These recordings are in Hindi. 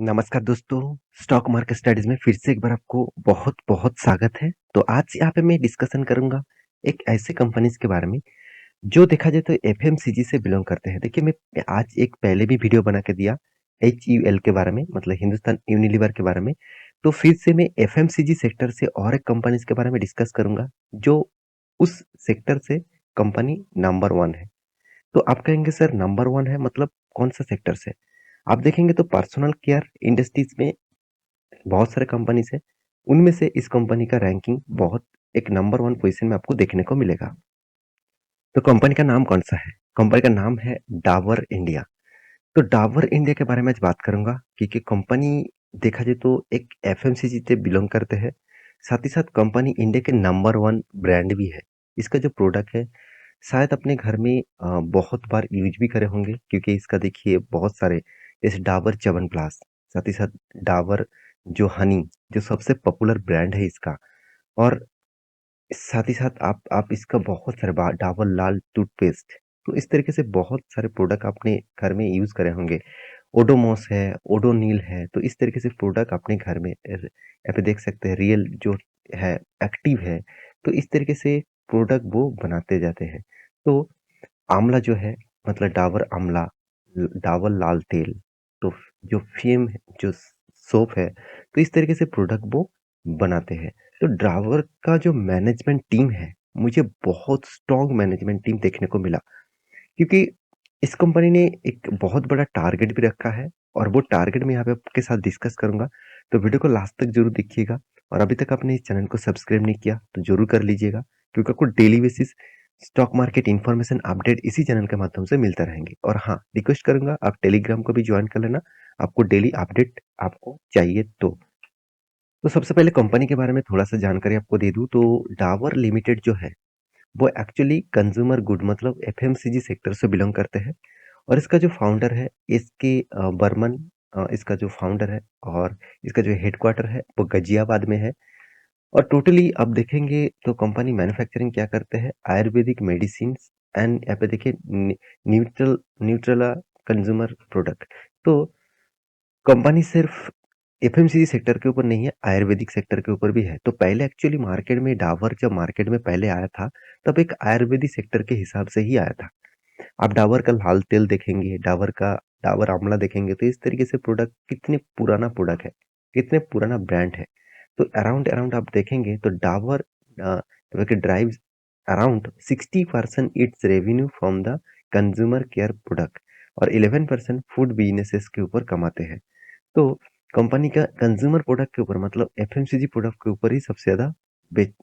नमस्कार दोस्तों, स्टॉक मार्केट स्टडीज में फिर से एक बार आपको बहुत-बहुत स्वागत है। तो आज यहाँ पे मैं डिस्कशन करूँगा एक ऐसे कंपनीज़ के बारे में, जो देखा जाए तो एफएमसीजी से बिलॉन्ग करते हैं। देखिए मैं आज एक पहले भी वीडियो बना के दिया एचयूएल के बारे में मतलब हिंदुस्तान यूनिलीवर के बारे में। तो फिर से मैं एफएमसीजी सेक्टर से और एक कंपनीज़ के बारे में डिस्कस करूँगा, जो उस सेक्टर से कंपनी नंबर 1 है। तो आप कहेंगे सर नंबर 1 है मतलब कौन-सा सेक्टर से? आप देखेंगे तो पर्सनल केयर इंडस्ट्रीज में बहुत सारे कंपनीज हैं। उनमें से इस कंपनी का रैंकिंग बहुत एक नंबर 1 पोज़ीशन में आपको देखने को मिलेगा। तो कंपनी का नाम कौन-सा है? कंपनी का नाम है डाबर इंडिया। तो डाबर इंडिया के बारे में आज बात करूँगा क्योंकि कंपनी देखा जाए तो एक एफएमसीजी से बिलॉन्ग करते हैं। साथ ही साथ कंपनी इंडिया के नंबर 1 ब्रांड भी है। इसका जो प्रोडक्ट है शायद अपने घर में बहुत बार यूज़ भी करे होंगे क्योंकि इसका देखिए बहुत सारे जैसे डाबर च्यवनप्राश, साथ ही साथ डाबर जो हनी जो सबसे पॉपुलर ब्रांड है इसका। और साथ ही साथ आप इसका बहुत सारे डाबर लाल टूथपेस्ट, तो इस तरीके से बहुत सारे प्रोडक्ट आपने घर में यूज़ करे होंगे। ओडोमॉस है, ओडोनिल है, तो इस तरीके से प्रोडक्ट अपने घर में यहाँ पे देख सकते हैं रियल जो है एक्टिव है, तो इस तरीके से प्रोडक्ट वो बनाते जाते हैं। तो आंवला जो है मतलब डाबर आंवला, डाबर लाल तेल, तो जो फेम है, जो सोप है, तो इस तरीके से प्रोडक्ट वो बनाते हैं। तो डाबर का जो मैनेजमेंट टीम है, मुझे बहुत स्ट्रॉन्ग मैनेजमेंट टीम देखने को मिला क्योंकि इस कंपनी ने एक बहुत बड़ा टारगेट भी रखा है और वो टारगेट मैं यहाँ पे आपके साथ डिस्कस करूंगा। तो वीडियो को लास्ट तक जरूर देखिएगा और अभी तक आपने इस चैनल को सब्सक्राइब नहीं किया तो जरूर कर लीजिएगा क्योंकि आपको daily basis stock market information update इसी चैनल के माध्यम से मिलता रहेंगे। और हाँ, रिक्वेस्ट करूंगा आप टेलीग्राम को भी ज्वाइन कर लेना, आपको डेली अपडेट आपको चाहिए तो सबसे पहले कंपनी के बारे में थोड़ा सा जानकारी आपको दे दूं तो डाबर लिमिटेड जो है वो एक्चुअली कंज्यूमर गुड मतलब एफएमसीजी सेक्टर से बिलोंग करते हैं। और इसका जो फाउंडर है इसके बर्मन, इसका जो फाउंडर है और इसका जो हेडक्वार्टर है वो गाजियाबाद में है। और टोटली आप देखेंगे तो कंपनी मैन्युफैक्चरिंग क्या करते हैं आयुर्वेदिक मेडिसिन एंड यहाँ पे देखिए न्यूट्रला कंज्यूमर प्रोडक्ट। तो कंपनी सिर्फ एफएमसीजी सेक्टर के ऊपर नहीं है, आयुर्वेदिक सेक्टर के ऊपर भी है। तो पहले एक्चुअली मार्केट में डाबर जब मार्केट में पहले आया था तब एक आयुर्वेदिक सेक्टर के हिसाब से ही आया था। आप डाबर का लाल तेल देखेंगे, डाबर आंवला देखेंगे तो इस तरीके से प्रोडक्ट कितने पुराना प्रोडक्ट है, कितने पुराना ब्रांड है। तो अराउंड अराउंड आप देखेंगे तो Dabur drives around 60% it's revenue from the consumer care product और 11% फूड बिजनेसेस के ऊपर कमाते हैं। तो कंपनी का कंज्यूमर प्रोडक्ट के ऊपर मतलब एफएमसीजी प्रोडक्ट के ऊपर ही सबसे ज्यादा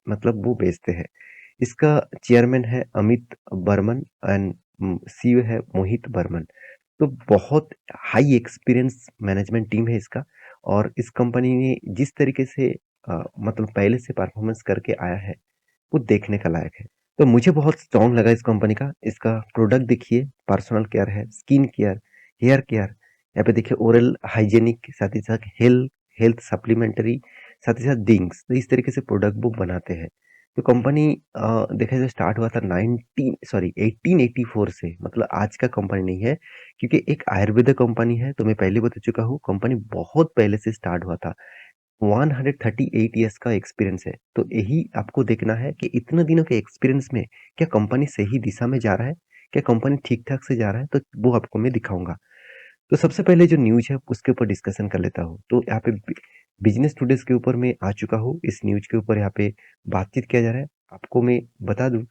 मतलब वो बेचते हैं। इसका चेयरमैन है अमित बर्मन एंड सीईओ है मोहित बर्मन। तो बहुत हाई एक्सपीरियंस मैनेजमेंट टीम है इसका। और इस कंपनी ने जिस तरीके से मतलब पहले से परफॉर्मेंस करके आया है वो देखने का लायक है। तो मुझे बहुत स्ट्रॉन्ग लगा इस कंपनी का। इसका प्रोडक्ट देखिए, पर्सनल केयर है, स्किन केयर, हेयर केयर, यहाँ पे देखिए ओरल हाइजेनिक, साथ ही साथ हेल्थ हेल्थ सप्लीमेंटरी, साथ ही साथ डिंग्स, तो इस तरीके से प्रोडक्ट वो बनाते हैं। तो कंपनी देखा जाए स्टार्ट हुआ था 1884 से, मतलब आज का कंपनी नहीं है क्योंकि एक आयुर्वेदिक कंपनी है। तो मैं पहले बता चुका हूँ कंपनी बहुत पहले से स्टार्ट हुआ था। 138 ईयर्स का एक्सपीरियंस है। तो यही आपको देखना है कि इतने दिनों के एक्सपीरियंस में क्या कंपनी सही दिशा में जा रहा है, क्या कंपनी ठीक ठाक से जा रहा है, तो वो आपको मैं दिखाऊंगा। तो सबसे पहले जो न्यूज है उसके ऊपर डिस्कशन कर लेता हूँ। तो यहाँ पे बिजनेस टुडेज के ऊपर मैं आ चुका हूँ, इस न्यूज के ऊपर यहाँ पे बातचीत किया जा रहा है। आपको मैं बता दूं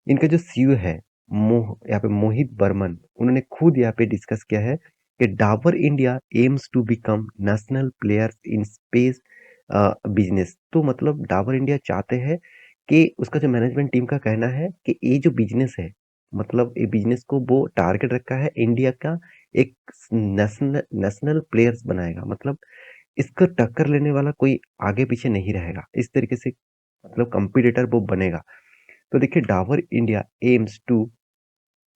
इनका जो सीईओ है यहाँ पे मोहित बर्मन, उन्होंने खुद यहाँ पे डिस्कस किया है कि Dabur India aims to become national player in space business. तो मतलब डाबर इंडिया चाहते हैं कि उसका जो मैनेजमेंट टीम का कहना है कि ये जो बिजनेस है मतलब ये बिजनेस को वो टारगेट रखा है इंडिया का एक नेशनल नेशनल प्लेयर्स बनाएगा। मतलब इसको टक्कर लेने वाला कोई आगे पीछे नहीं रहेगा, इस तरीके से मतलब कंपटीटर वो बनेगा। तो देखिए Dabur India aims to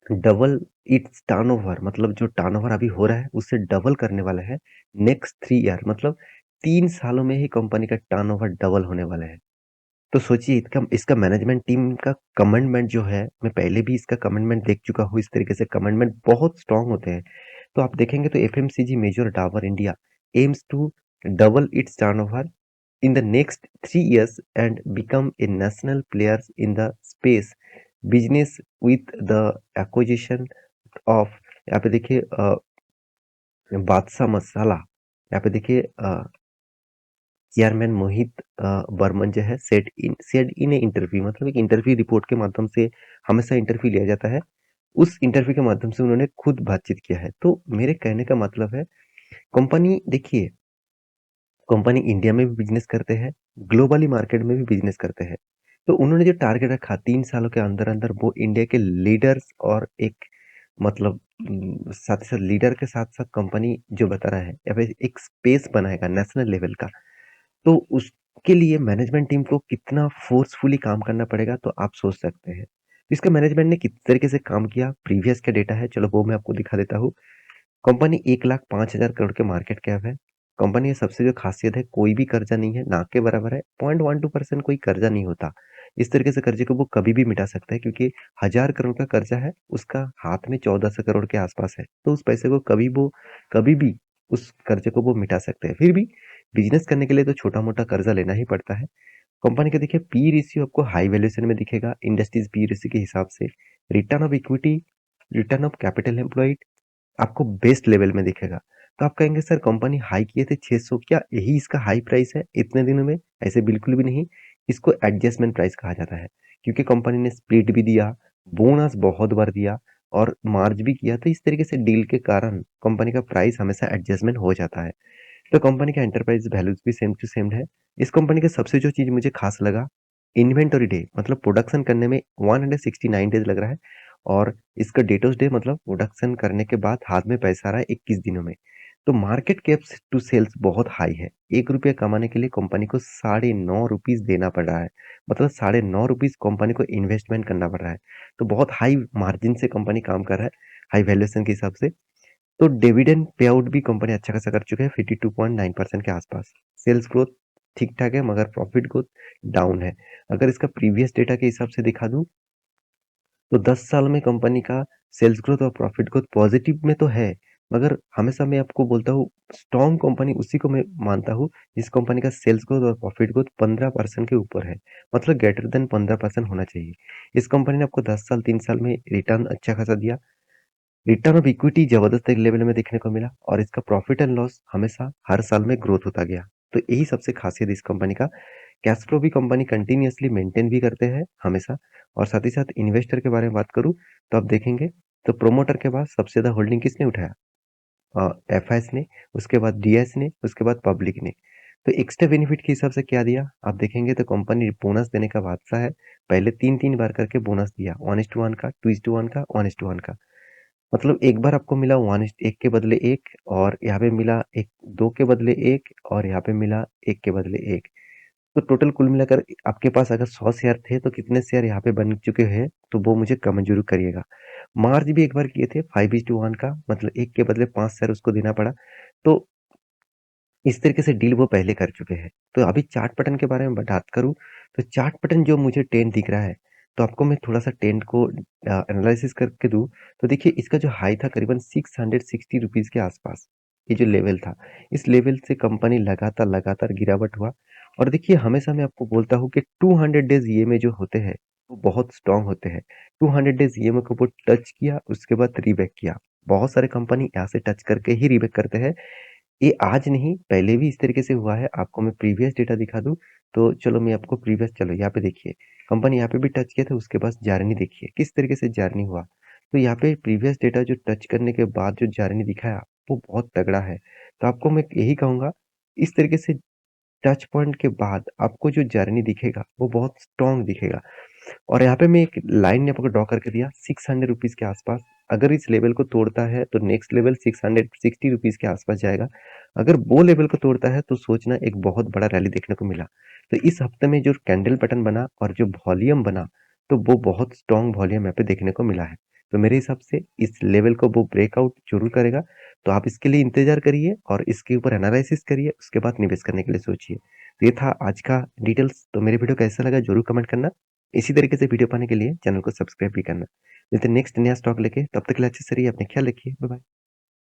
double its turnover, मतलब जो टर्नओवर अभी हो रहा है उससे डबल करने वाला है नेक्स्ट 3 ईयर, मतलब 3 सालों में ही कंपनी का टर्नओवर डबल होने वाला है। तो सोचिए इसका इसका मैनेजमेंट टीम का कमिटमेंट जो है, मैं पहले भी इसका कमिटमेंट देख चुका हूँ। इस तरीके से कमिटमेंट बहुत स्ट्रांग होते हैं। तो आप देखेंगे तो FMCG major Dabur India aims to double its turnover in the next 3 years and become a national player in the space business with the acquisition of, यहाँ पे देखिए बादशाह मसाला, यहाँ पे देखिए चेयरमैन मोहित बर्मन जो है सेड इन ए इंटरव्यू, मतलब एक इंटरव्यू रिपोर्ट के माध्यम से हमेशा इंटरव्यू लिया जाता है, उस इंटरव्यू के माध्यम से उन्होंने खुद बातचीत किया है। तो मेरे कहने का मतलब है, कंपनी देखिए, कंपनी इंडिया में भी बिजनेस करते हैं, ग्लोबली मार्केट में भी बिजनेस करते हैं। तो उन्होंने जो टारगेट रखा 3 सालों के अंदर अंदर, वो इंडिया के लीडर्स और एक मतलब साथ ही साथ लीडर के साथ साथ कंपनी जो बता रहा है, या फिर एक स्पेस बनाएगा नेशनल लेवल का। तो उसके लिए मैनेजमेंट टीम को कितना फोर्सफुली काम करना पड़ेगा, तो आप सोच सकते हैं। इसका मैनेजमेंट ने किस तरीके से काम किया, प्रीवियस का डेटा है, चलो वो मैं आपको दिखा देता हूँ। कंपनी 1,05,000 करोड़ के मार्केट कैप है। कंपनी की सबसे जो खासियत है, कोई भी कर्जा नहीं है, ना के बराबर है। 0.12% कोई कर्जा नहीं होता। इस तरीके से कर्जे को वो कभी भी मिटा सकता है, क्योंकि 1,000 करोड़ का कर्जा है, उसका हाथ में 1400 करोड़ के आसपास है। तो उस पैसे को कभी भी उस कर्जे को वो मिटा सकते हैं। फिर भी बिजनेस करने के लिए तो छोटा मोटा कर्जा लेना ही पड़ता है। कंपनी का देखिए पी रेशियो आपको हाई वैल्यूएशन में दिखेगा, इंडस्ट्रीज पी रेशियो के हिसाब से। Return of equity, return of capital employed आपको बेस्ट लेवल में दिखेगा। तो आप कहेंगे सर कंपनी हाई किए थे 600, क्या यही इसका हाई प्राइस है इतने दिनों में? ऐसे बिल्कुल भी नहीं। इसको एडजस्टमेंट प्राइस कहा जाता है, क्योंकि कंपनी ने स्प्लिट भी दिया, बोनस बहुत बार दिया और मार्ज भी किया। तो इस तरीके से डील के कारण कंपनी का प्राइस हमेशा एडजस्टमेंट हो जाता है। तो कंपनी का एंटरप्राइज वैल्यूज भी सेम टू सेम है। इस कंपनी का सबसे जो चीज मुझे खास लगा, इन्वेंटरी डे, मतलब प्रोडक्शन करने में 169 डेज लग रहा है, और इसका डेटोस डे मतलब प्रोडक्शन करने के बाद हाथ में पैसा आ रहा है 21 दिनों में। तो मार्केट कैप टू सेल्स बहुत हाई है। 1 रुपया कमाने के लिए कंपनी को 9.5 रुपीज देना पड़ रहा है, मतलब 9.5 रुपीज कंपनी को इन्वेस्टमेंट करना पड़ रहा है। तो बहुत हाई मार्जिन से कंपनी काम कर रहा है, हाई वैल्यूएशन के हिसाब से। तो डिविडेंड पे आउट भी कंपनी अच्छा खासा कर चुके हैं, 52.9% के आसपास। सेल्स ग्रोथ ठीक ठाक है, मगर प्रॉफिट ग्रोथ डाउन है। अगर इसका प्रीवियस डेटा के हिसाब से दिखा दूं, तो 10 साल में कंपनी का सेल्स ग्रोथ और प्रॉफिट ग्रोथ पॉजिटिव में तो है, मगर हमेशा मैं आपको बोलता हूँ, स्ट्रॉन्ग कंपनी उसी को मैं मानता हूँ जिस कंपनी का सेल्स ग्रोथ और प्रॉफिट ग्रोथ 15% के ऊपर है, मतलब ग्रेटर देन 15% होना चाहिए। इस कंपनी ने आपको 10 साल 3 साल में रिटर्न अच्छा खासा दिया, रिटर्न ऑफ इक्विटी जबरदस्त एक लेवल में देखने को मिला, और इसका प्रॉफिट एंड लॉस हमेशा हर साल में ग्रोथ होता गया। तो यही सबसे खासियत इस कंपनी का। कैश फ्लो भी कंपनी कंटिन्यूअसली मेंटेन भी करते हैं हमेशा। और साथ ही साथ इन्वेस्टर के बारे में बात करूं, तो आप देखेंगे, तो प्रोमोटर के बाद सबसे ज्यादा होल्डिंग किसने उठाया? एफएस ने, उसके बाद डीएस ने, उसके बाद पब्लिक ने। तो एक्स्ट्रा बेनिफिट के हिसाब से क्या दिया आप देखेंगे, तो कंपनी बोनस देने का बादशाह है। पहले 3-3 बार करके बोनस दिया, 1:1 का, 2:1 का, 1:1 का। मतलब एक बार आपको मिला 1:1 के बदले 1, और यहाँ पे मिला एक 2 के बदले 1, और यहाँ पे मिला 1 के बदले 1। तो टोटल कुल मिलाकर आपके पास अगर 100 शेयर थे, तो कितने शेयर यहाँ पे बन चुके हैं, तो वो मुझे कमेंट जरूर करिएगा। मार्ज भी एक बार किए थे 5:1 का, मतलब 1 के बदले 5 शेयर उसको देना पड़ा। तो इस तरीके से डील वो पहले कर चुके हैं। तो अभी चार्ट पैटर्न के बारे में बात करूं, तो चार्ट पैटर्न जो मुझे ट्रेंड दिख रहा है, तो आपको मैं थोड़ा सा ट्रेंड को एनालिसिस करके दूं, तो देखिए इसका जो हाई था करीबन 660 रुपीज के आसपास, ये जो लेवल था, इस लेवल से कंपनी लगातार लगातार गिरावट हुआ। और देखिए हमेशा मैं आपको बोलता हूँ कि 200 डेज ईएमए जो होते हैं, वो बहुत स्ट्रांग होते हैं। 200 डेज ईएमए को वो टच किया, उसके बाद रीबैक किया। बहुत सारे कंपनी यहाँ से टच करके ही रीबैक करते हैं। ये आज नहीं, पहले भी इस तरीके से हुआ है। आपको मैं प्रीवियस डेटा दिखा दूं, तो चलो मैं आपको प्रीवियस, चलो यहाँ पे देखिए, कंपनी यहाँ पे भी टच किया था, उसके बाद जर्नी देखिए किस तरीके से जर्नी हुआ। तो यहाँ पे प्रीवियस डेटा जो टच करने के बाद जो जर्नी दिखाया, वो बहुत तगड़ा है। तो आपको मैं यही कहूंगा, इस तरीके से टच पॉइंट के बाद आपको जो जर्नी दिखेगा, वो बहुत स्ट्रांग दिखेगा। और यहाँ पे मैं एक लाइन आपको ड्रॉ करके दिया 600 रुपीज के आसपास। अगर इस लेवल को तोड़ता है, तो नेक्स्ट लेवल 660 रुपीज के आसपास जाएगा। अगर वो लेवल को तोड़ता है, तो सोचना एक बहुत बड़ा रैली देखने को मिला। तो इस हफ्ते में जो कैंडल पैटर्न बना और जो वॉल्यूम बना, तो वो बहुत स्ट्रॉन्ग वॉल्यूम यहाँ पे देखने को मिला है। तो मेरे हिसाब से इस लेवल को वो ब्रेकआउट जरूर करेगा। तो आप इसके लिए इंतजार करिए और इसके ऊपर एनालिसिस करिए, उसके बाद निवेश करने के लिए सोचिए। तो ये था आज का डिटेल्स। तो मेरे वीडियो कैसा लगा जरूर कमेंट करना। इसी तरीके से वीडियो पाने के लिए चैनल को सब्सक्राइब भी करना। मिलते हैं नेक्स्ट नया स्टॉक लेके, तब तक के लिए अच्छे से रहिए, अपने ख्याल रखिए, बाय बाय।